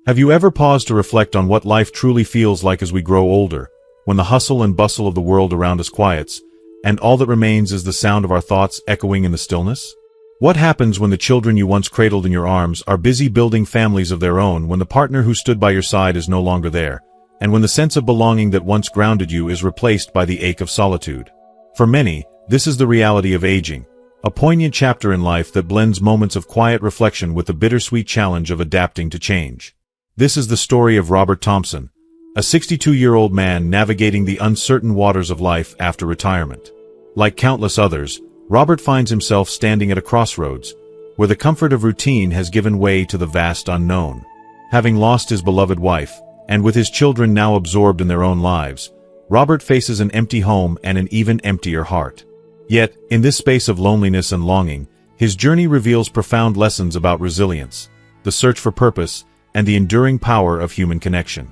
Have you ever paused to reflect on what life truly feels like as we grow older, when the hustle and bustle of the world around us quiets, and all that remains is the sound of our thoughts echoing in the stillness? What happens when the children you once cradled in your arms are busy building families of their own, when the partner who stood by your side is no longer there, and when the sense of belonging that once grounded you is replaced by the ache of solitude? For many, this is the reality of aging, a poignant chapter in life that blends moments of quiet reflection with the bittersweet challenge of adapting to change. This is the story of Robert Thompson, a 62-year-old man navigating the uncertain waters of life after retirement. Like countless others, Robert finds himself standing at a crossroads, where the comfort of routine has given way to the vast unknown. Having lost his beloved wife, and with his children now absorbed in their own lives, Robert faces an empty home and an even emptier heart. Yet, in this space of loneliness and longing, his journey reveals profound lessons about resilience, the search for purpose, and the enduring power of human connection.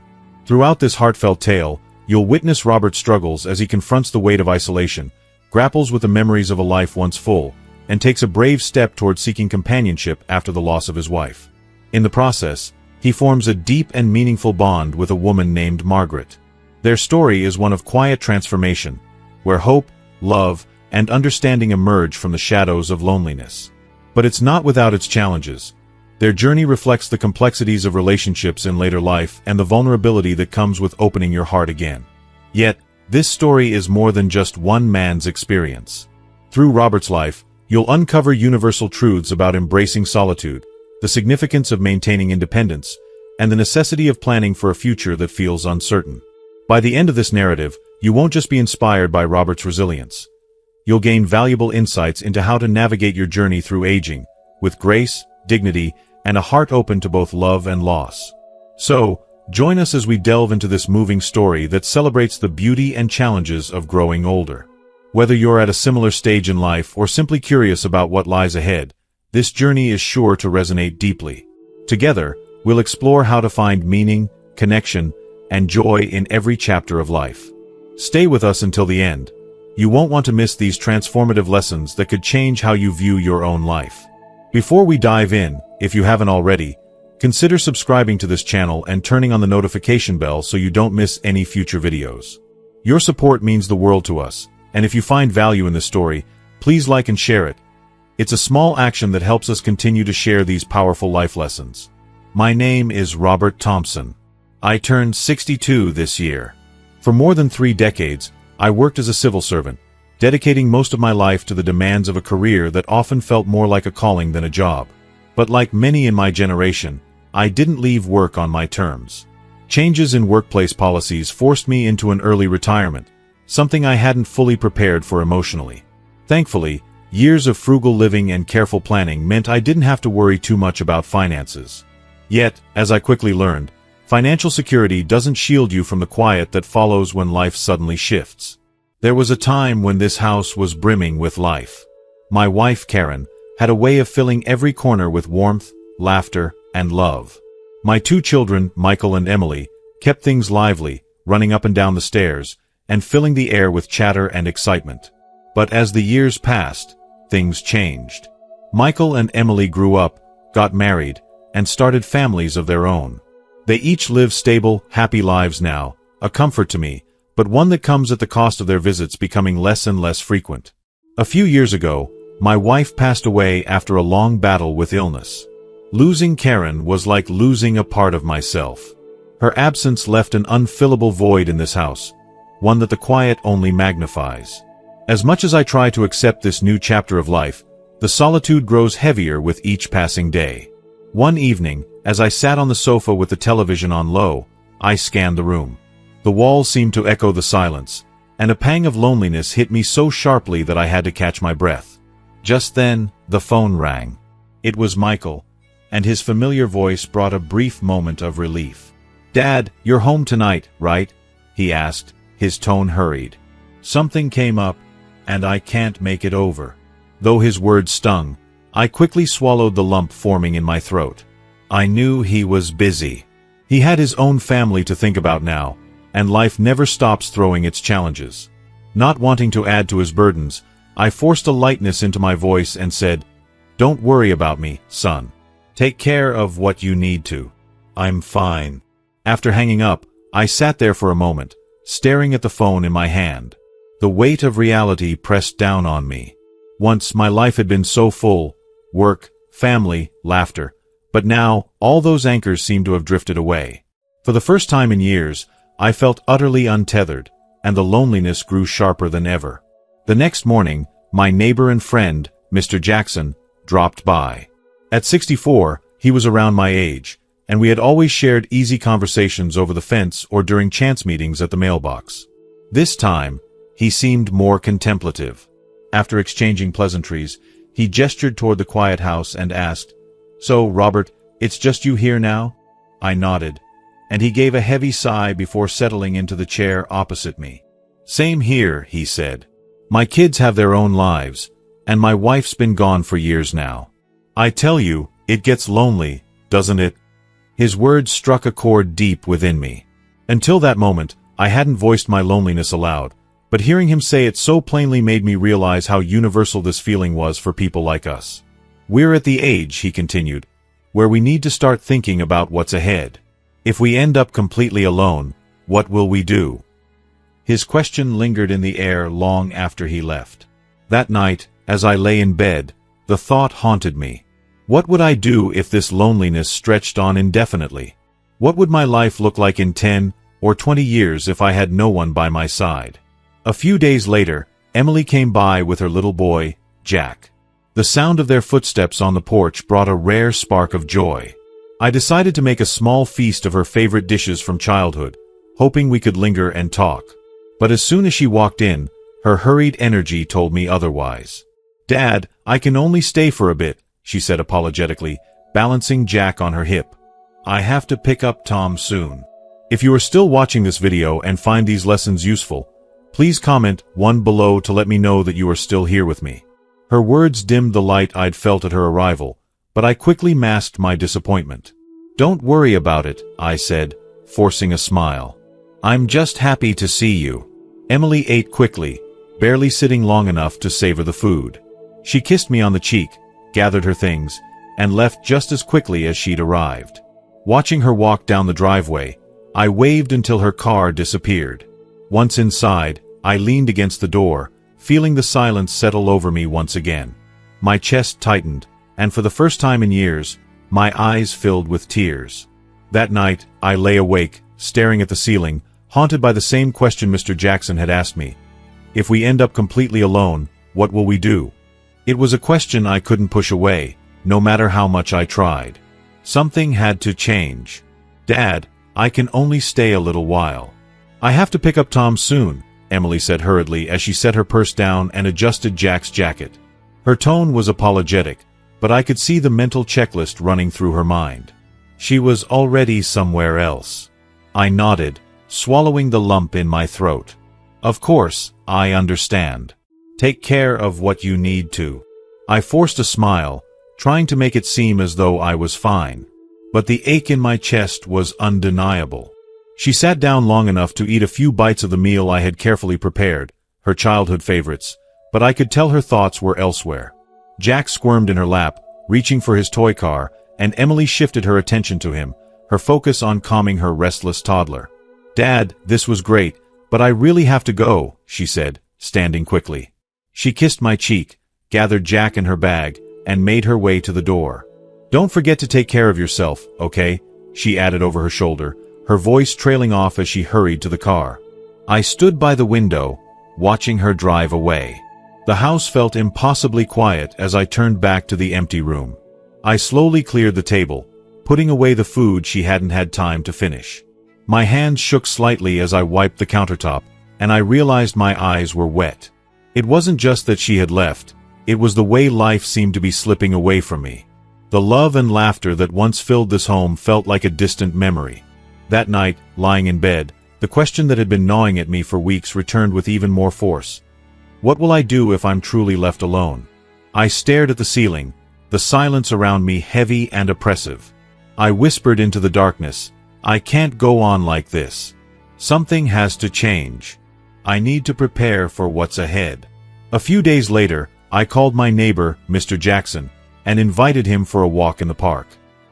Throughout this heartfelt tale, you'll witness Robert's struggles as he confronts the weight of isolation, grapples with the memories of a life once full, and takes a brave step towards seeking companionship after the loss of his wife. In the process, he forms a deep and meaningful bond with a woman named Margaret. Their story is one of quiet transformation, where hope, love, and understanding emerge from the shadows of loneliness. But it's not without its challenges. Their journey reflects the complexities of relationships in later life and the vulnerability that comes with opening your heart again. Yet, this story is more than just one man's experience. Through Robert's life, you'll uncover universal truths about embracing solitude, the significance of maintaining independence, and the necessity of planning for a future that feels uncertain. By the end of this narrative, you won't just be inspired by Robert's resilience. You'll gain valuable insights into how to navigate your journey through aging, with grace, dignity, and a heart open to both love and loss. So, join us as we delve into this moving story that celebrates the beauty and challenges of growing older. Whether you're at a similar stage in life or simply curious about what lies ahead, this journey is sure to resonate deeply. Together, we'll explore how to find meaning, connection, and joy in every chapter of life. Stay with us until the end. You won't want to miss these transformative lessons that could change how you view your own life. Before we dive in, if you haven't already, consider subscribing to this channel and turning on the notification bell so you don't miss any future videos. Your support means the world to us, and if you find value in this story, please like and share it. It's a small action that helps us continue to share these powerful life lessons. My name is Robert Thompson. I turned 62 this year. For more than 3 decades, I worked as a civil servant, dedicating most of my life to the demands of a career that often felt more like a calling than a job. But like many in my generation, I didn't leave work on my terms. Changes in workplace policies forced me into an early retirement, something I hadn't fully prepared for emotionally. Thankfully, years of frugal living and careful planning meant I didn't have to worry too much about finances. Yet, as I quickly learned, financial security doesn't shield you from the quiet that follows when life suddenly shifts. There was a time when this house was brimming with life. My wife, Karen, had a way of filling every corner with warmth, laughter, and love. My 2 children, Michael and Emily, kept things lively, running up and down the stairs, and filling the air with chatter and excitement. But as the years passed, things changed. Michael and Emily grew up, got married, and started families of their own. They each live stable, happy lives now, a comfort to me, but one that comes at the cost of their visits becoming less and less frequent. A few years ago, my wife passed away after a long battle with illness. Losing Karen was like losing a part of myself. Her absence left an unfillable void in this house, one that the quiet only magnifies. As much as I try to accept this new chapter of life, the solitude grows heavier with each passing day. One evening, as I sat on the sofa with the television on low, I scanned the room. The walls seemed to echo the silence, and a pang of loneliness hit me so sharply that I had to catch my breath. Just then, the phone rang. It was Michael, and his familiar voice brought a brief moment of relief. "Dad, you're home tonight, right?" he asked, his tone hurried. "Something came up, and I can't make it over." Though his words stung, I quickly swallowed the lump forming in my throat. I knew he was busy. He had his own family to think about now, and life never stops throwing its challenges. Not wanting to add to his burdens, I forced a lightness into my voice and said, "Don't worry about me, son. Take care of what you need to." I'm fine. After hanging up, I sat there for a moment, staring at the phone in my hand. The weight of reality pressed down on me. Once my life had been so full: work, family, laughter. But now, all those anchors seemed to have drifted away. For the first time in years, I felt utterly untethered, and the loneliness grew sharper than ever. The next morning, my neighbor and friend, Mr. Jackson, dropped by. At 64, he was around my age, and we had always shared easy conversations over the fence or during chance meetings at the mailbox. This time, he seemed more contemplative. After exchanging pleasantries, he gestured toward the quiet house and asked, "So, Robert, it's just you here now?" I nodded, and he gave a heavy sigh before settling into the chair opposite me. "Same here," he said. "My kids have their own lives, and my wife's been gone for years now. I tell you, it gets lonely, doesn't it?" His words struck a chord deep within me. Until that moment, I hadn't voiced my loneliness aloud, but hearing him say it so plainly made me realize how universal this feeling was for people like us. "We're at the age," he continued, "where we need to start thinking about what's ahead. If we end up completely alone, what will we do?" His question lingered in the air long after he left. That night, as I lay in bed, the thought haunted me. What would I do if this loneliness stretched on indefinitely? What would my life look like in 10 or 20 years if I had no one by my side? A few days later, Emily came by with her little boy, Jack. The sound of their footsteps on the porch brought a rare spark of joy. I decided to make a small feast of her favorite dishes from childhood, hoping we could linger and talk. But as soon as she walked in, her hurried energy told me otherwise. "Dad, I can only stay for a bit," she said apologetically, balancing Jack on her hip. "I have to pick up Tom soon." If you are still watching this video and find these lessons useful, please comment 1 below to let me know that you are still here with me. Her words dimmed the light I'd felt at her arrival, but I quickly masked my disappointment. "Don't worry about it," I said, forcing a smile. "I'm just happy to see you." Emily ate quickly, barely sitting long enough to savor the food. She kissed me on the cheek, gathered her things, and left just as quickly as she'd arrived. Watching her walk down the driveway, I waved until her car disappeared. Once inside, I leaned against the door, feeling the silence settle over me once again. My chest tightened, and for the first time in years, my eyes filled with tears. That night, I lay awake, staring at the ceiling, haunted by the same question Mr. Jackson had asked me. If we end up completely alone, what will we do? It was a question I couldn't push away, no matter how much I tried. Something had to change. "Dad, I can only stay a little while." "I have to pick up Tom soon," Emily said hurriedly as she set her purse down and adjusted Jack's jacket. Her tone was apologetic, but I could see the mental checklist running through her mind. She was already somewhere else. I nodded, swallowing the lump in my throat. "Of course, I understand. Take care of what you need to." I forced a smile, trying to make it seem as though I was fine. But the ache in my chest was undeniable. She sat down long enough to eat a few bites of the meal I had carefully prepared, her childhood favorites, but I could tell her thoughts were elsewhere. Jack squirmed in her lap, reaching for his toy car, and Emily shifted her attention to him, her focus on calming her restless toddler. "Dad, this was great, but I really have to go," she said, standing quickly. She kissed my cheek, gathered Jack in her bag, and made her way to the door. "Don't forget to take care of yourself, okay?" she added over her shoulder, her voice trailing off as she hurried to the car. I stood by the window, watching her drive away. The house felt impossibly quiet as I turned back to the empty room. I slowly cleared the table, putting away the food she hadn't had time to finish. My hands shook slightly as I wiped the countertop, and I realized my eyes were wet. It wasn't just that she had left, it was the way life seemed to be slipping away from me. The love and laughter that once filled this home felt like a distant memory. That night, lying in bed, the question that had been gnawing at me for weeks returned with even more force. What will I do if I'm truly left alone? I stared at the ceiling, the silence around me heavy and oppressive. I whispered into the darkness, "I can't go on like this. Something has to change. I need to prepare for what's ahead." A few days later, I called my neighbor, Mr. Jackson, and invited him for a walk in the park.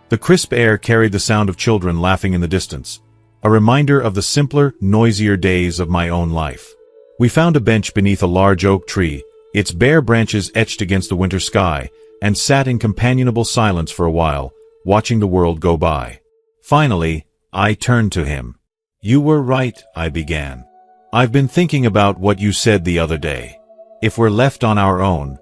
The crisp air carried the sound of children laughing in the distance, a reminder of the simpler, noisier days of my own life. We found a bench beneath a large oak tree, its bare branches etched against the winter sky, and sat in companionable silence for a while, watching the world go by. Finally, I turned to him. "You were right," I began. "I've been thinking about what you said the other day. If we're left on our own,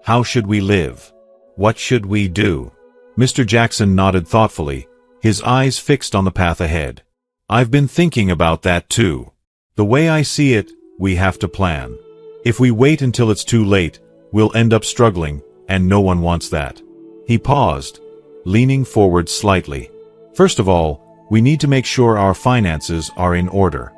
how should we live? What should we do?" Mr. Jackson nodded thoughtfully, his eyes fixed on the path ahead. "I've been thinking about that too. The way I see it, we have to plan. If we wait until it's too late, we'll end up struggling, and no one wants that." He paused, leaning forward slightly. "First of all, we need to make sure our finances are in order.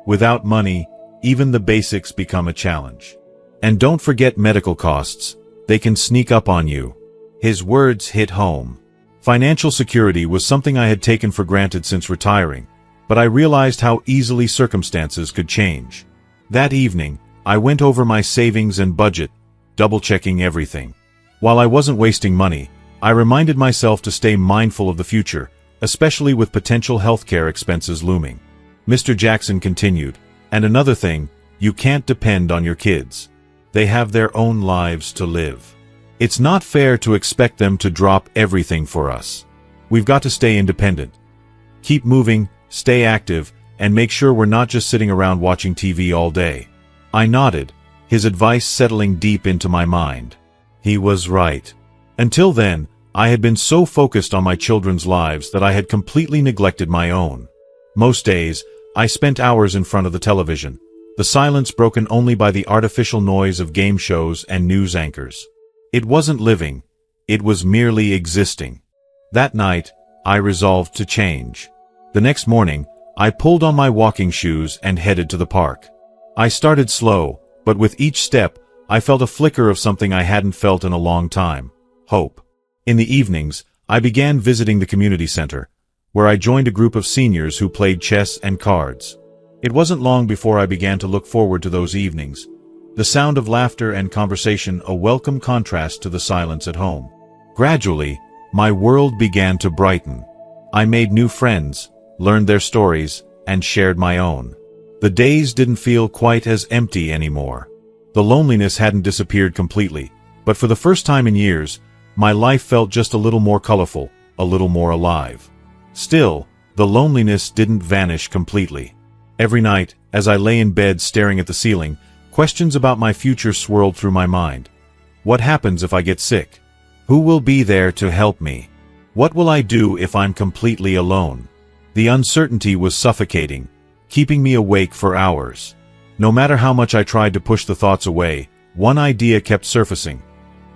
Without money, even the basics become a challenge. And don't forget medical costs. They can sneak up on you." His words hit home. Financial security was something I had taken for granted since retiring, but I realized how easily circumstances could change. That evening, I went over my savings and budget, double-checking everything. While I wasn't wasting money, I reminded myself to stay mindful of the future, especially with potential healthcare expenses looming. Mr. Jackson continued, "And another thing, you can't depend on your kids. They have their own lives to live. It's not fair to expect them to drop everything for us. We've got to stay independent. Keep moving, stay active, and make sure we're not just sitting around watching TV all day." I nodded, his advice settling deep into my mind. He was right. Until then, I had been so focused on my children's lives that I had completely neglected my own. Most days, I spent hours in front of the television, the silence broken only by the artificial noise of game shows and news anchors. It wasn't living, it was merely existing. That night, I resolved to change. The next morning, I pulled on my walking shoes and headed to the park. I started slow, but with each step, I felt a flicker of something I hadn't felt in a long time: hope. In the evenings, I began visiting the community center, where I joined a group of seniors who played chess and cards. It wasn't long before I began to look forward to those evenings, the sound of laughter and conversation a welcome contrast to the silence at home. Gradually, my world began to brighten. I made new friends, learned their stories, and shared my own. The days didn't feel quite as empty anymore. The loneliness hadn't disappeared completely, but for the first time in years, my life felt just a little more colorful, a little more alive. Still, the loneliness didn't vanish completely. Every night, as I lay in bed staring at the ceiling, questions about my future swirled through my mind. What happens if I get sick? Who will be there to help me? What will I do if I'm completely alone? The uncertainty was suffocating, keeping me awake for hours. No matter how much I tried to push the thoughts away, one idea kept surfacing.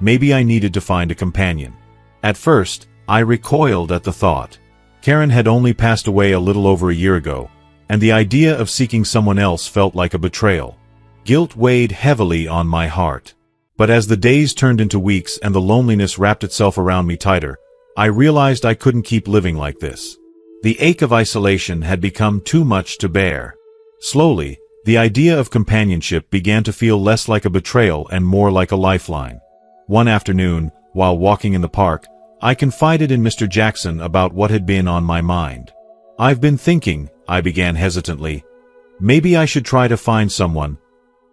Maybe I needed to find a companion. At first, I recoiled at the thought. Karen had only passed away a little over a year ago, and the idea of seeking someone else felt like a betrayal. Guilt weighed heavily on my heart. But as the days turned into weeks and the loneliness wrapped itself around me tighter, I realized I couldn't keep living like this. The ache of isolation had become too much to bear. Slowly, the idea of companionship began to feel less like a betrayal and more like a lifeline. One afternoon, while walking in the park, I confided in Mr. Jackson about what had been on my mind. "I've been thinking," I began hesitantly, "maybe I should try to find someone,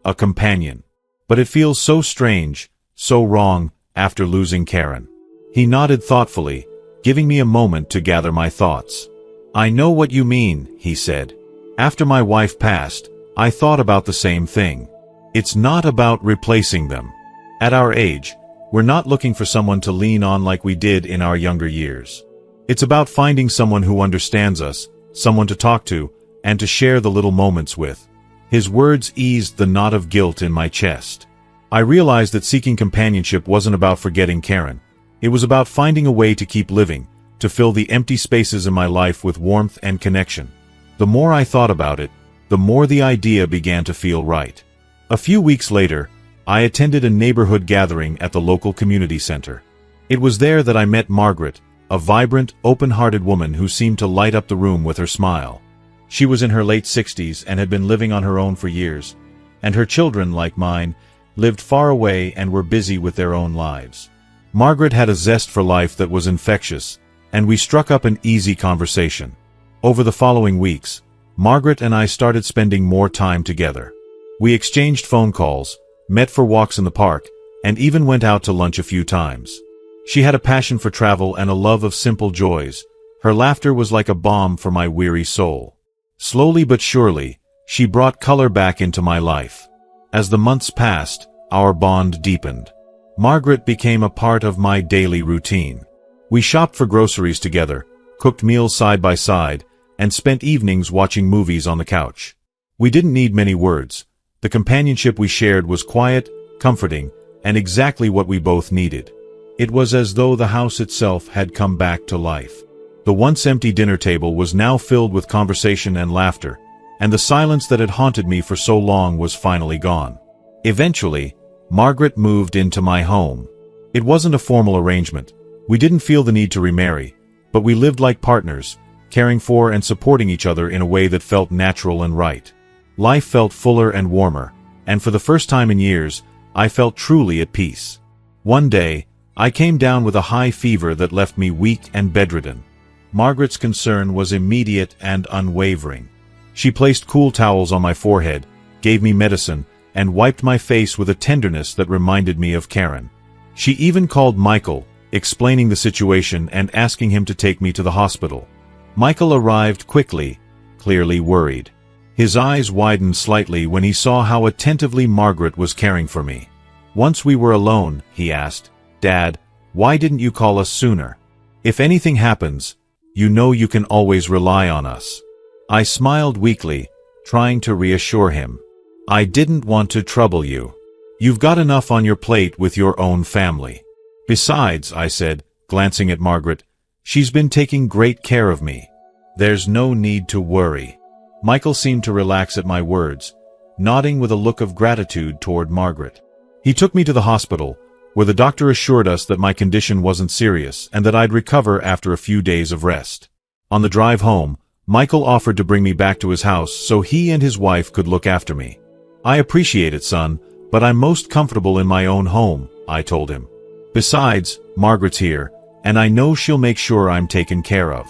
a companion. But it feels so strange, so wrong, after losing Karen." He nodded thoughtfully, giving me a moment to gather my thoughts. "I know what you mean," he said. "After my wife passed, I thought about the same thing. It's not about replacing them. At our age, we're not looking for someone to lean on like we did in our younger years. It's about finding someone who understands us, someone to talk to, and to share the little moments with." His words eased the knot of guilt in my chest. I realized that seeking companionship wasn't about forgetting Karen. It was about finding a way to keep living, to fill the empty spaces in my life with warmth and connection. The more I thought about it, the more the idea began to feel right. A few weeks later, I attended a neighborhood gathering at the local community center. It was there that I met Margaret, a vibrant, open-hearted woman who seemed to light up the room with her smile. She was in her late 60s and had been living on her own for years, and her children, like mine, lived far away and were busy with their own lives. Margaret had a zest for life that was infectious, and we struck up an easy conversation. Over the following weeks, Margaret and I started spending more time together. We exchanged phone calls, met for walks in the park, and even went out to lunch a few times. She had a passion for travel and a love of simple joys. Her laughter was like a balm for my weary soul. Slowly but surely, she brought color back into my life. As the months passed, our bond deepened. Margaret became a part of my daily routine. We shopped for groceries together, cooked meals side by side, and spent evenings watching movies on the couch. We didn't need many words. The companionship we shared was quiet, comforting, and exactly what we both needed. It was as though the house itself had come back to life. The once empty dinner table was now filled with conversation and laughter, and the silence that had haunted me for so long was finally gone. Eventually, Margaret moved into my home. It wasn't a formal arrangement. We didn't feel the need to remarry, but we lived like partners, caring for and supporting each other in a way that felt natural and right. Life felt fuller and warmer, and for the first time in years, I felt truly at peace. One day, I came down with a high fever that left me weak and bedridden. Margaret's concern was immediate and unwavering. She placed cool towels on my forehead, gave me medicine, and wiped my face with a tenderness that reminded me of Karen. She even called Michael, explaining the situation and asking him to take me to the hospital. Michael arrived quickly, clearly worried. His eyes widened slightly when he saw how attentively Margaret was caring for me. Once we were alone, he asked, "Dad, why didn't you call us sooner? If anything happens, you know you can always rely on us." I smiled weakly, trying to reassure him. "I didn't want to trouble you. You've got enough on your plate with your own family. Besides," I said, glancing at Margaret, "she's been taking great care of me. There's no need to worry." Michael seemed to relax at my words, nodding with a look of gratitude toward Margaret. He took me to the hospital, where the doctor assured us that my condition wasn't serious and that I'd recover after a few days of rest. On the drive home, Michael offered to bring me back to his house so he and his wife could look after me. "I appreciate it, son, but I'm most comfortable in my own home," I told him. "Besides, Margaret's here, and I know she'll make sure I'm taken care of.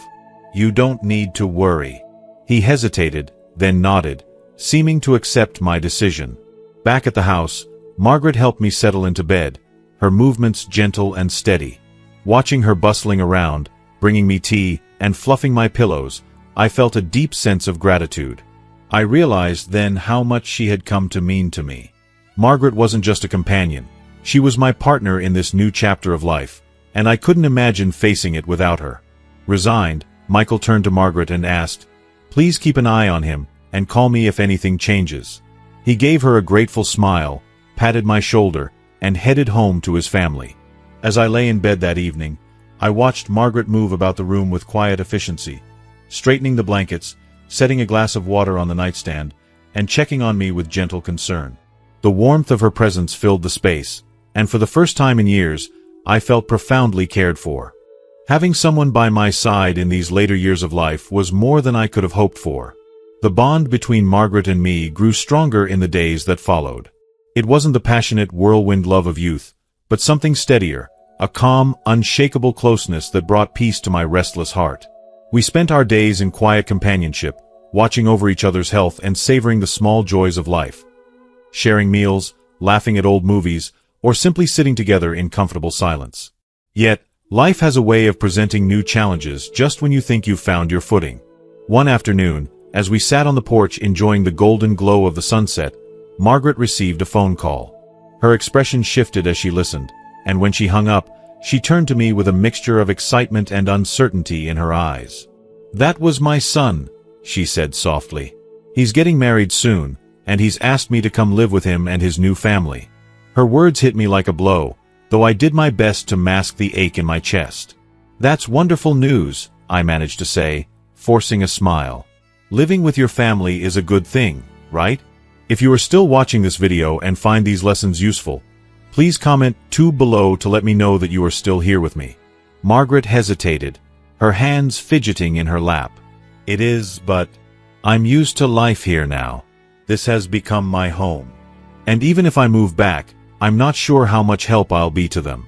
You don't need to worry." He hesitated, then nodded, seeming to accept my decision. Back at the house, Margaret helped me settle into bed, her movements gentle and steady. Watching her bustling around, bringing me tea, and fluffing my pillows, I felt a deep sense of gratitude. I realized then how much she had come to mean to me. Margaret wasn't just a companion. She was my partner in this new chapter of life, and I couldn't imagine facing it without her. Resigned, Michael turned to Margaret and asked, "Please keep an eye on him, and call me if anything changes." He gave her a grateful smile, patted my shoulder, and headed home to his family. As I lay in bed that evening, I watched Margaret move about the room with quiet efficiency, straightening the blankets, setting a glass of water on the nightstand, and checking on me with gentle concern. The warmth of her presence filled the space, and for the first time in years, I felt profoundly cared for. Having someone by my side in these later years of life was more than I could have hoped for. The bond between Margaret and me grew stronger in the days that followed. It wasn't the passionate whirlwind love of youth, but something steadier, a calm, unshakable closeness that brought peace to my restless heart. We spent our days in quiet companionship, watching over each other's health and savoring the small joys of life. Sharing meals, laughing at old movies, or simply sitting together in comfortable silence. Yet, life has a way of presenting new challenges just when you think you've found your footing. One afternoon, as we sat on the porch enjoying the golden glow of the sunset, Margaret received a phone call. Her expression shifted as she listened, and when she hung up, she turned to me with a mixture of excitement and uncertainty in her eyes. "That was my son," she said softly. "He's getting married soon, and he's asked me to come live with him and his new family." Her words hit me like a blow, though I did my best to mask the ache in my chest. "That's wonderful news," I managed to say, forcing a smile. "Living with your family is a good thing, right?" If you are still watching this video and find these lessons useful, please comment 2 below to let me know that you are still here with me. Margaret hesitated, her hands fidgeting in her lap. "It is, but I'm used to life here now. This has become my home. And even if I move back, I'm not sure how much help I'll be to them.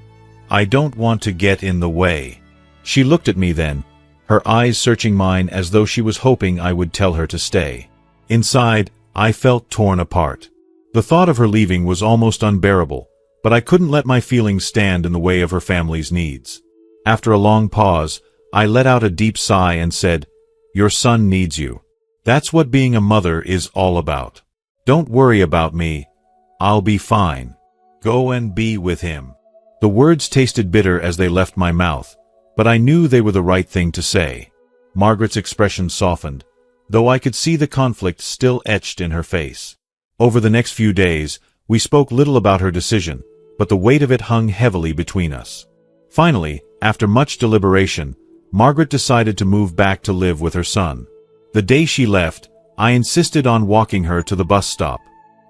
I don't want to get in the way." She looked at me then, her eyes searching mine as though she was hoping I would tell her to stay. Inside, I felt torn apart. The thought of her leaving was almost unbearable, but I couldn't let my feelings stand in the way of her family's needs. After a long pause, I let out a deep sigh and said, "Your son needs you. That's what being a mother is all about. Don't worry about me. I'll be fine. Go and be with him." The words tasted bitter as they left my mouth, but I knew they were the right thing to say. Margaret's expression softened, though I could see the conflict still etched in her face. Over the next few days, we spoke little about her decision, but the weight of it hung heavily between us. Finally, after much deliberation, Margaret decided to move back to live with her son. The day she left, I insisted on walking her to the bus stop.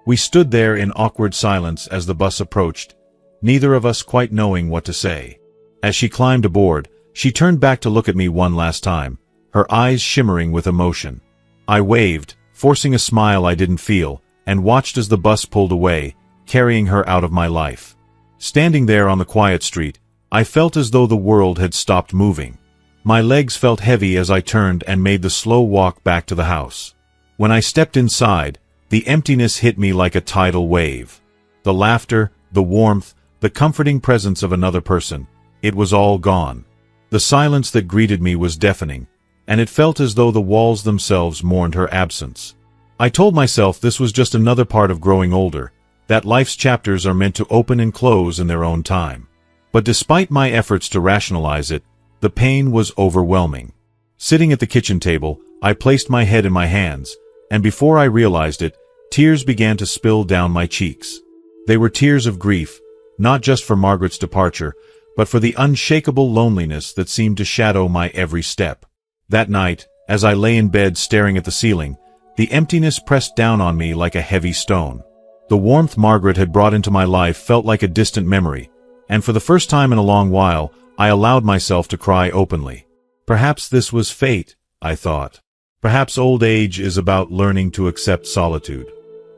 We stood there in awkward silence as the bus approached, neither of us quite knowing what to say. As she climbed aboard, she turned back to look at me one last time, her eyes shimmering with emotion. I waved, forcing a smile I didn't feel, and watched as the bus pulled away, carrying her out of my life. Standing there on the quiet street, I felt as though the world had stopped moving. My legs felt heavy as I turned and made the slow walk back to the house. When I stepped inside, the emptiness hit me like a tidal wave. The laughter, the warmth, the comforting presence of another person, it was all gone. The silence that greeted me was deafening, and it felt as though the walls themselves mourned her absence. I told myself this was just another part of growing older, that life's chapters are meant to open and close in their own time. But despite my efforts to rationalize it, the pain was overwhelming. Sitting at the kitchen table, I placed my head in my hands, and before I realized it, tears began to spill down my cheeks. They were tears of grief, not just for Margaret's departure, but for the unshakable loneliness that seemed to shadow my every step. That night, as I lay in bed staring at the ceiling, the emptiness pressed down on me like a heavy stone. The warmth Margaret had brought into my life felt like a distant memory, and for the first time in a long while, I allowed myself to cry openly. Perhaps this was fate, I thought. Perhaps old age is about learning to accept solitude.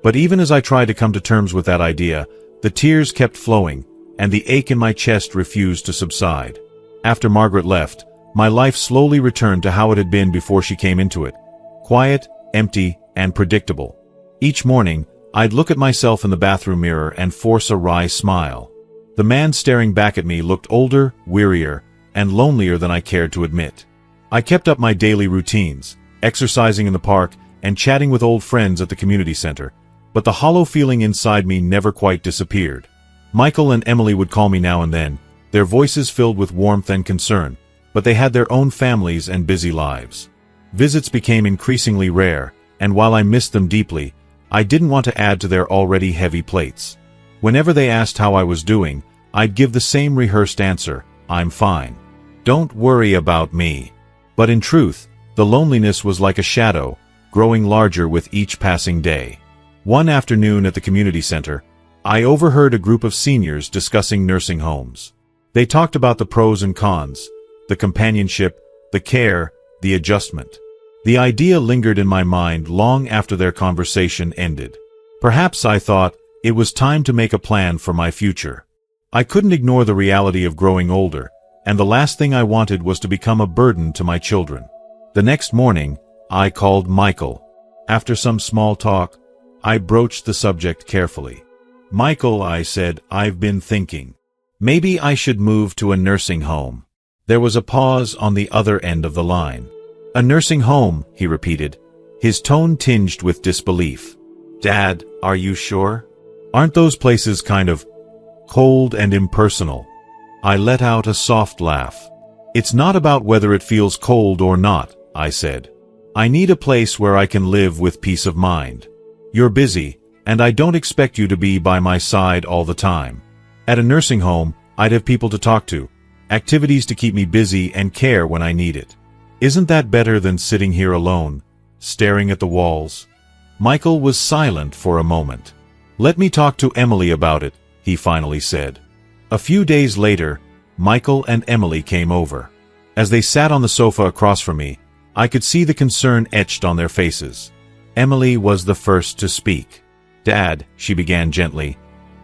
But even as I tried to come to terms with that idea, the tears kept flowing, and the ache in my chest refused to subside. After Margaret left, my life slowly returned to how it had been before she came into it. Quiet, empty, and predictable. Each morning, I'd look at myself in the bathroom mirror and force a wry smile. The man staring back at me looked older, wearier, and lonelier than I cared to admit. I kept up my daily routines, exercising in the park and chatting with old friends at the community center, but the hollow feeling inside me never quite disappeared. Michael and Emily would call me now and then, their voices filled with warmth and concern, but they had their own families and busy lives. Visits became increasingly rare, and while I missed them deeply, I didn't want to add to their already heavy plates. Whenever they asked how I was doing, I'd give the same rehearsed answer, "I'm fine. Don't worry about me." But in truth, the loneliness was like a shadow, growing larger with each passing day. One afternoon at the community center, I overheard a group of seniors discussing nursing homes. They talked about the pros and cons, the companionship, the care, the adjustment. The idea lingered in my mind long after their conversation ended. Perhaps, I thought, it was time to make a plan for my future. I couldn't ignore the reality of growing older, and the last thing I wanted was to become a burden to my children. The next morning, I called Michael. After some small talk, I broached the subject carefully. "Michael," I said, "I've been thinking. Maybe I should move to a nursing home." There was a pause on the other end of the line. "A nursing home," he repeated, his tone tinged with disbelief. "Dad, are you sure? Aren't those places kind of cold and impersonal?" I let out a soft laugh. "It's not about whether it feels cold or not," I said. "I need a place where I can live with peace of mind. You're busy, and I don't expect you to be by my side all the time. At a nursing home, I'd have people to talk to, activities to keep me busy and care when I need it. Isn't that better than sitting here alone, staring at the walls?" Michael was silent for a moment. "Let me talk to Emily about it," he finally said. A few days later, Michael and Emily came over. As they sat on the sofa across from me, I could see the concern etched on their faces. Emily was the first to speak. "Dad," she began gently,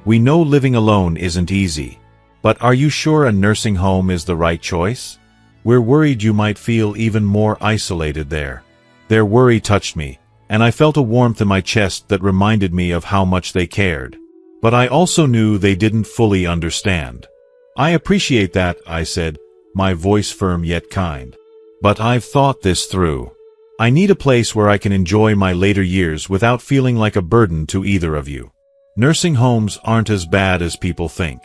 "we know living alone isn't easy. But are you sure a nursing home is the right choice?" We're worried you might feel even more isolated there." Their worry touched me, and I felt a warmth in my chest that reminded me of how much they cared. But I also knew they didn't fully understand. "I appreciate that," I said, my voice firm yet kind. "But I've thought this through. I need a place where I can enjoy my later years without feeling like a burden to either of you. Nursing homes aren't as bad as people think.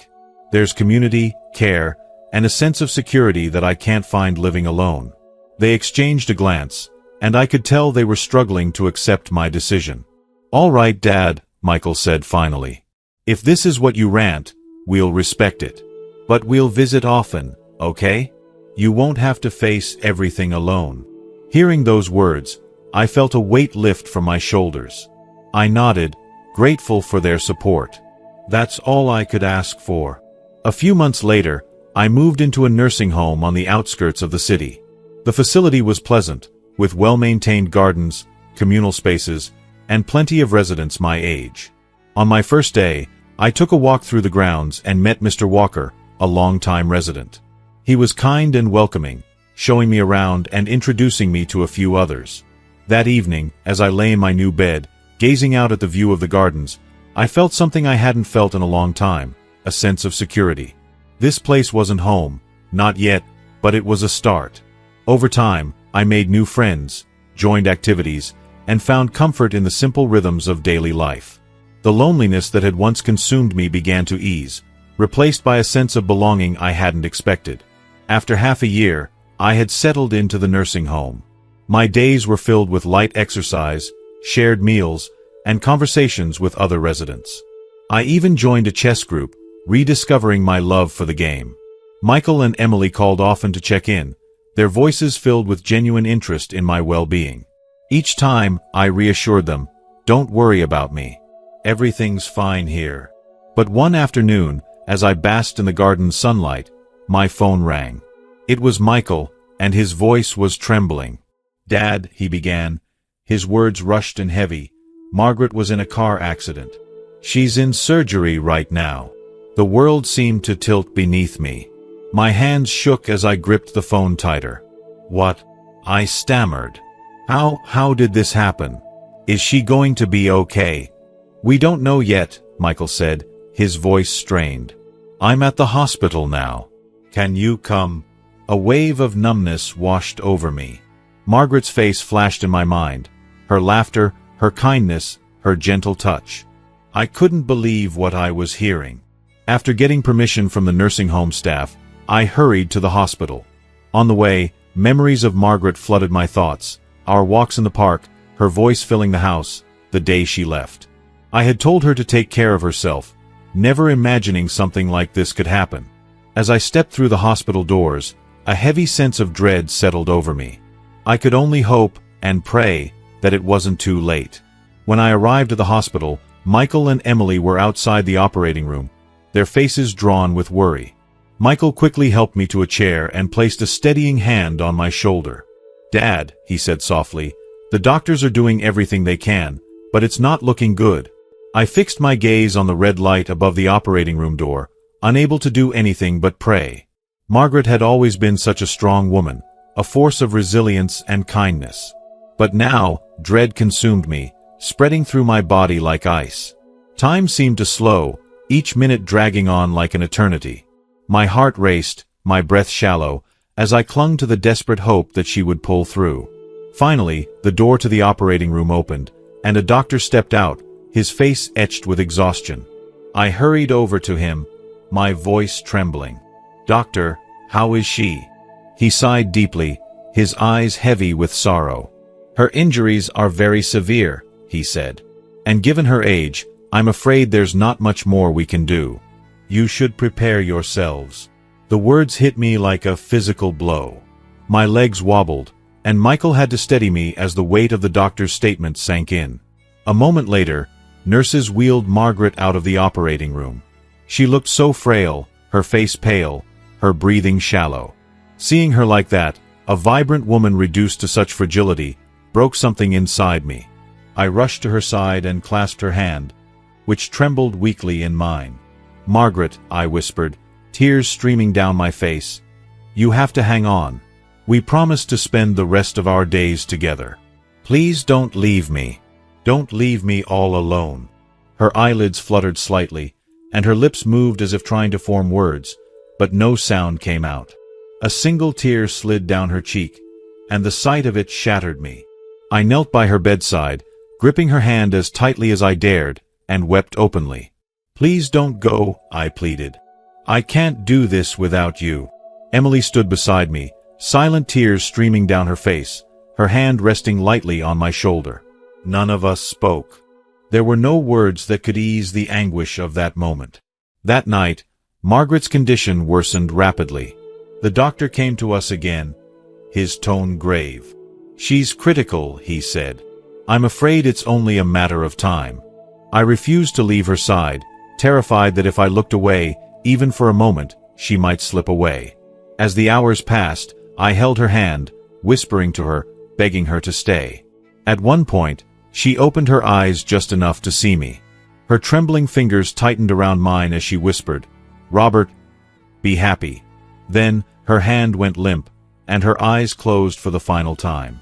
There's community, care, and a sense of security that I can't find living alone." They exchanged a glance, and I could tell they were struggling to accept my decision. "All right, Dad," Michael said finally. "If this is what you rant, we'll respect it. But we'll visit often, okay? You won't have to face everything alone." Hearing those words, I felt a weight lift from my shoulders. I nodded, grateful for their support. That's all I could ask for. A few months later, I moved into a nursing home on the outskirts of the city. The facility was pleasant, with well-maintained gardens, communal spaces, and plenty of residents my age. On my first day, I took a walk through the grounds and met Mr. Walker, a longtime resident. He was kind and welcoming, showing me around and introducing me to a few others. That evening, as I lay in my new bed, gazing out at the view of the gardens, I felt something I hadn't felt in a long time, a sense of security. This place wasn't home, not yet, but it was a start. Over time, I made new friends, joined activities, and found comfort in the simple rhythms of daily life. The loneliness that had once consumed me began to ease, replaced by a sense of belonging I hadn't expected. After half a year, I had settled into the nursing home. My days were filled with light exercise, shared meals, and conversations with other residents. I even joined a chess group, rediscovering my love for the game. Michael and Emily called often to check in, their voices filled with genuine interest in my well-being. Each time, I reassured them, "Don't worry about me. Everything's fine here." But one afternoon, as I basked in the garden's sunlight, my phone rang. It was Michael, and his voice was trembling. "Dad," he began, his words rushed and heavy, "Margaret was in a car accident. She's in surgery right now." The world seemed to tilt beneath me. My hands shook as I gripped the phone tighter. "What?" I stammered. How did this happen? Is she going to be okay?" "We don't know yet," Michael said, his voice strained. "I'm at the hospital now. Can you come?" A wave of numbness washed over me. Margaret's face flashed in my mind, her laughter, her kindness, her gentle touch. I couldn't believe what I was hearing. After getting permission from the nursing home staff, I hurried to the hospital. On the way, memories of Margaret flooded my thoughts, our walks in the park, her voice filling the house, the day she left. I had told her to take care of herself, never imagining something like this could happen. As I stepped through the hospital doors, a heavy sense of dread settled over me. I could only hope and pray that it wasn't too late. When I arrived at the hospital, Michael and Emily were outside the operating room, their faces drawn with worry. Michael quickly helped me to a chair and placed a steadying hand on my shoulder. "Dad," he said softly, "the doctors are doing everything they can, but it's not looking good." I fixed my gaze on the red light above the operating room door, unable to do anything but pray. Margaret had always been such a strong woman, a force of resilience and kindness. But now, dread consumed me, spreading through my body like ice. Time seemed to slow, each minute dragging on like an eternity. My heart raced, my breath shallow, as I clung to the desperate hope that she would pull through. Finally, the door to the operating room opened, and a doctor stepped out, his face etched with exhaustion. I hurried over to him, my voice trembling. "Doctor, how is she?" He sighed deeply, his eyes heavy with sorrow. "Her injuries are very severe," he said. "And given her age, I'm afraid there's not much more we can do. You should prepare yourselves." The words hit me like a physical blow. My legs wobbled, and Michael had to steady me as the weight of the doctor's statement sank in. A moment later, nurses wheeled Margaret out of the operating room. She looked so frail, her face pale, her breathing shallow. Seeing her like that, a vibrant woman reduced to such fragility, broke something inside me. I rushed to her side and clasped her hand, which trembled weakly in mine. "Margaret," I whispered, tears streaming down my face, "you have to hang on, We promised to spend the rest of our days together. Please don't leave me. Don't leave me all alone." Her eyelids fluttered slightly, and her lips moved as if trying to form words, but no sound came out. A single tear slid down her cheek, and the sight of it shattered me. I knelt by her bedside, gripping her hand as tightly as I dared, and wept openly. "Please don't go," I pleaded. "I can't do this without you." Emily stood beside me, silent tears streaming down her face, her hand resting lightly on my shoulder. None of us spoke. There were no words that could ease the anguish of that moment. That night, Margaret's condition worsened rapidly. The doctor came to us again, his tone grave. "She's critical," he said. "I'm afraid it's only a matter of time." I refused to leave her side, terrified that if I looked away, even for a moment, she might slip away. As the hours passed, I held her hand, whispering to her, begging her to stay. At one point, she opened her eyes just enough to see me. Her trembling fingers tightened around mine as she whispered, "Robert, be happy." Then, her hand went limp, and her eyes closed for the final time.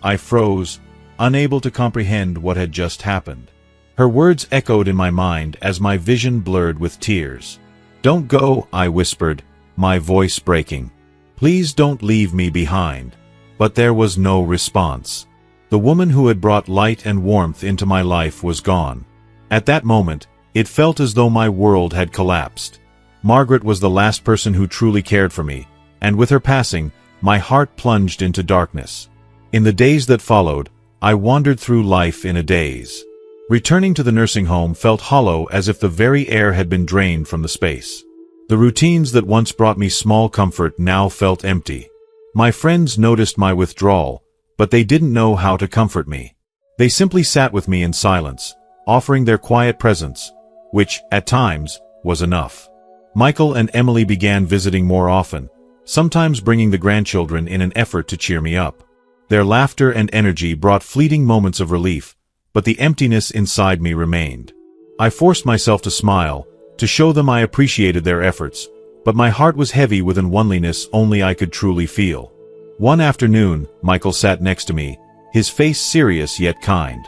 I froze, unable to comprehend what had just happened. Her words echoed in my mind as my vision blurred with tears. "Don't go," I whispered, my voice breaking. "Please don't leave me behind." But there was no response. The woman who had brought light and warmth into my life was gone. At that moment, it felt as though my world had collapsed. Margaret was the last person who truly cared for me, and with her passing, my heart plunged into darkness. In the days that followed, I wandered through life in a daze. Returning to the nursing home felt hollow, as if the very air had been drained from the space. The routines that once brought me small comfort now felt empty. My friends noticed my withdrawal, but they didn't know how to comfort me. They simply sat with me in silence, offering their quiet presence, which, at times, was enough. Michael and Emily began visiting more often, sometimes bringing the grandchildren in an effort to cheer me up. Their laughter and energy brought fleeting moments of relief, but the emptiness inside me remained. I forced myself to smile, to show them I appreciated their efforts, but my heart was heavy with an loneliness only I could truly feel. One afternoon, Michael sat next to me, his face serious yet kind.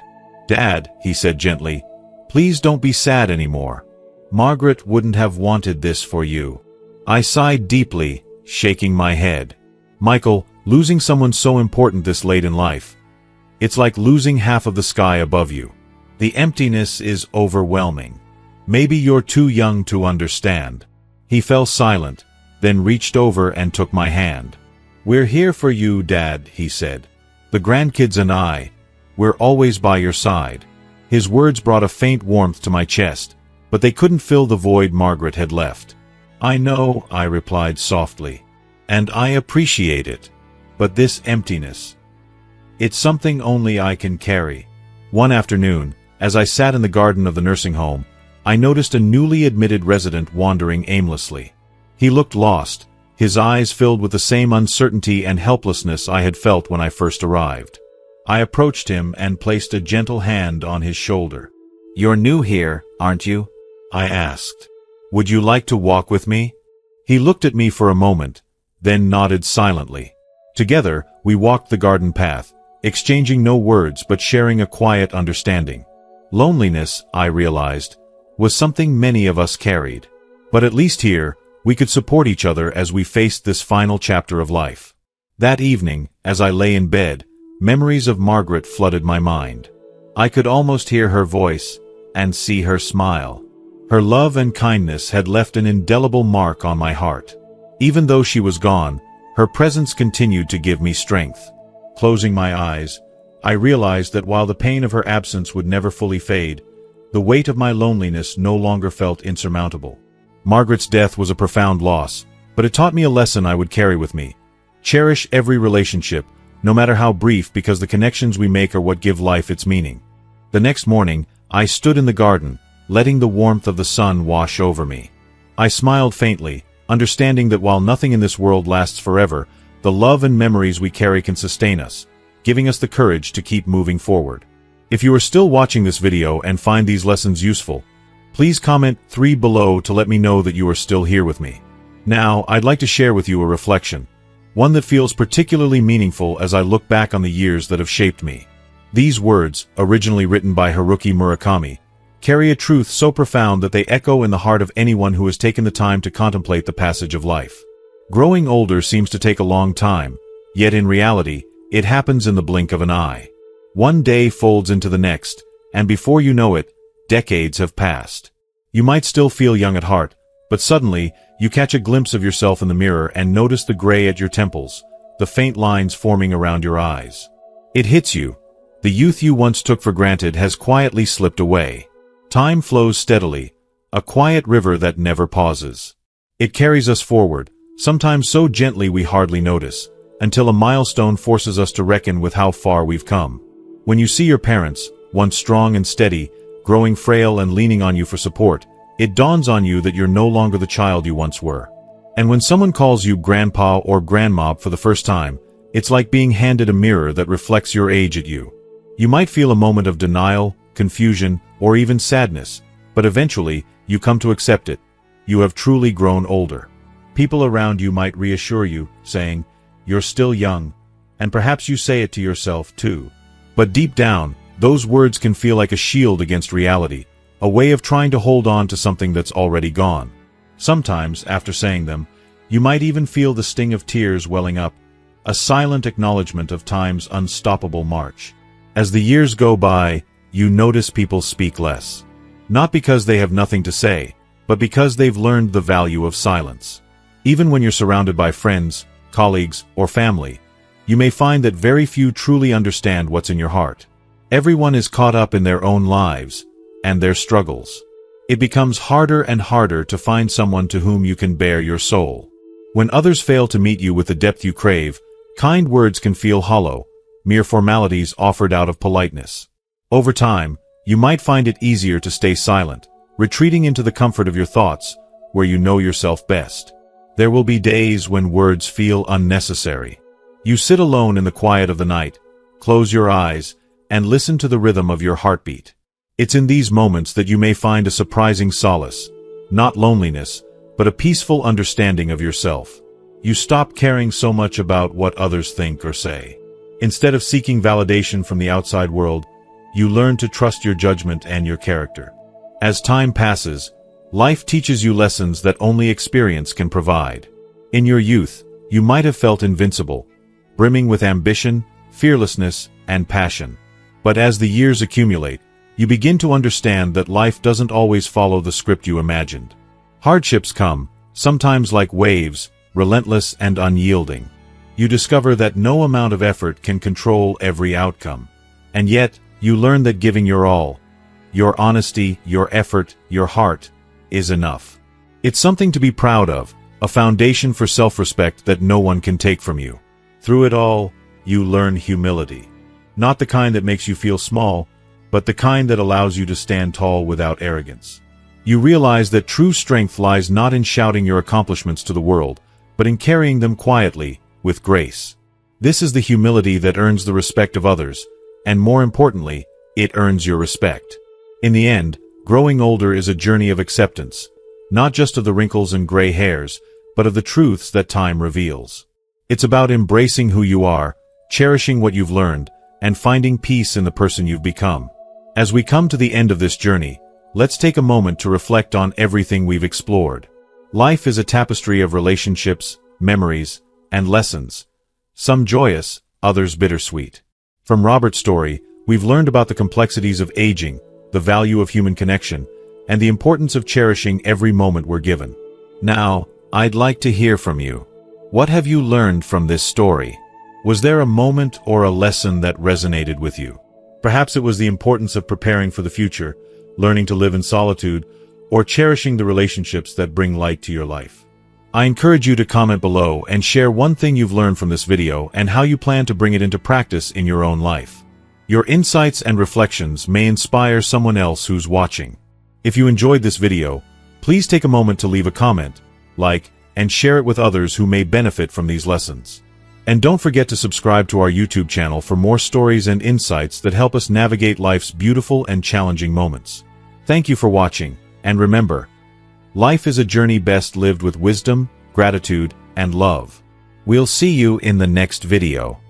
"Dad," he said gently, "please don't be sad anymore. Margaret wouldn't have wanted this for you." I sighed deeply, shaking my head. "Michael, losing someone so important this late in life, it's like losing half of the sky above you. The emptiness is overwhelming. Maybe you're too young to understand." He fell silent, then reached over and took my hand. "We're here for you, Dad," he said. "The grandkids and I, we're always by your side." His words brought a faint warmth to my chest, but they couldn't fill the void Margaret had left. "I know," I replied softly, "and I appreciate it. But this emptiness, it's something only I can carry." One afternoon, as I sat in the garden of the nursing home, I noticed a newly admitted resident wandering aimlessly. He looked lost, his eyes filled with the same uncertainty and helplessness I had felt when I first arrived. I approached him and placed a gentle hand on his shoulder. "You're new here, aren't you?" I asked. "Would you like to walk with me?" He looked at me for a moment, then nodded silently. Together, we walked the garden path, exchanging no words but sharing a quiet understanding. Loneliness, I realized, was something many of us carried. But at least here, we could support each other as we faced this final chapter of life. That evening, as I lay in bed, memories of Margaret flooded my mind. I could almost hear her voice and see her smile. Her love and kindness had left an indelible mark on my heart. Even though she was gone, her presence continued to give me strength. Closing my eyes, I realized that while the pain of her absence would never fully fade, the weight of my loneliness no longer felt insurmountable. Margaret's death was a profound loss, but it taught me a lesson I would carry with me. Cherish every relationship, no matter how brief, because the connections we make are what give life its meaning. The next morning, I stood in the garden, letting the warmth of the sun wash over me. I smiled faintly, understanding that while nothing in this world lasts forever, the love and memories we carry can sustain us, giving us the courage to keep moving forward. If you are still watching this video and find these lessons useful, please comment 3 below to let me know that you are still here with me. Now, I'd like to share with you a reflection. one that feels particularly meaningful as I look back on the years that have shaped me. These words, originally written by Haruki Murakami, carry a truth so profound that they echo in the heart of anyone who has taken the time to contemplate the passage of life. Growing older seems to take a long time, yet in reality, it happens in the blink of an eye. One day folds into the next, and before you know it, decades have passed. You might still feel young at heart, but suddenly, you catch a glimpse of yourself in the mirror and notice the gray at your temples, the faint lines forming around your eyes. It hits you. The youth you once took for granted has quietly slipped away. Time flows steadily, a quiet river that never pauses. It carries us forward, sometimes so gently we hardly notice, until a milestone forces us to reckon with how far we've come. When you see your parents, once strong and steady, growing frail and leaning on you for support, it dawns on you that you're no longer the child you once were. And when someone calls you grandpa or grandma for the first time, it's like being handed a mirror that reflects your age at you. You might feel a moment of denial, confusion, or even sadness, but eventually, you come to accept it. You have truly grown older. People around you might reassure you, saying, "You're still young," and perhaps you say it to yourself too. But deep down, those words can feel like a shield against reality, a way of trying to hold on to something that's already gone. Sometimes, after saying them, you might even feel the sting of tears welling up, a silent acknowledgement of time's unstoppable march. As the years go by, you notice people speak less. Not because they have nothing to say, but because they've learned the value of silence. Even when you're surrounded by friends, colleagues, or family, you may find that very few truly understand what's in your heart. Everyone is caught up in their own lives and their struggles. It becomes harder and harder to find someone to whom you can bare your soul. When others fail to meet you with the depth you crave, kind words can feel hollow, mere formalities offered out of politeness. Over time, you might find it easier to stay silent, retreating into the comfort of your thoughts, where you know yourself best. There will be days when words feel unnecessary. You sit alone in the quiet of the night, close your eyes, and listen to the rhythm of your heartbeat. It's in these moments that you may find a surprising solace, not loneliness, but a peaceful understanding of yourself. You stop caring so much about what others think or say. Instead of seeking validation from the outside world, you learn to trust your judgment and your character. As time passes, life teaches you lessons that only experience can provide. In your youth, you might have felt invincible, brimming with ambition, fearlessness, and passion. But as the years accumulate, you begin to understand that life doesn't always follow the script you imagined. Hardships come, sometimes like waves, relentless and unyielding. You discover that no amount of effort can control every outcome. And yet, you learn that giving your all, your honesty, your effort, your heart, is enough. It's something to be proud of, a foundation for self-respect that no one can take from you. Through it all, you learn humility. Not the kind that makes you feel small, but the kind that allows you to stand tall without arrogance. You realize that true strength lies not in shouting your accomplishments to the world, but in carrying them quietly, with grace. This is the humility that earns the respect of others, and more importantly, it earns your respect. In the end, growing older is a journey of acceptance, not just of the wrinkles and gray hairs, but of the truths that time reveals. It's about embracing who you are, cherishing what you've learned, and finding peace in the person you've become. As we come to the end of this journey, let's take a moment to reflect on everything we've explored. Life is a tapestry of relationships, memories, and lessons, some joyous, others bittersweet. From Robert's story, we've learned about the complexities of aging, the value of human connection, and the importance of cherishing every moment we're given. Now, I'd like to hear from you. What have you learned from this story? Was there a moment or a lesson that resonated with you? Perhaps it was the importance of preparing for the future, learning to live in solitude, or cherishing the relationships that bring light to your life. I encourage you to comment below and share one thing you've learned from this video and how you plan to bring it into practice in your own life. Your insights and reflections may inspire someone else who's watching. If you enjoyed this video, please take a moment to leave a comment, like, and share it with others who may benefit from these lessons. And don't forget to subscribe to our YouTube channel for more stories and insights that help us navigate life's beautiful and challenging moments. Thank you for watching, and remember, life is a journey best lived with wisdom, gratitude, and love. We'll see you in the next video.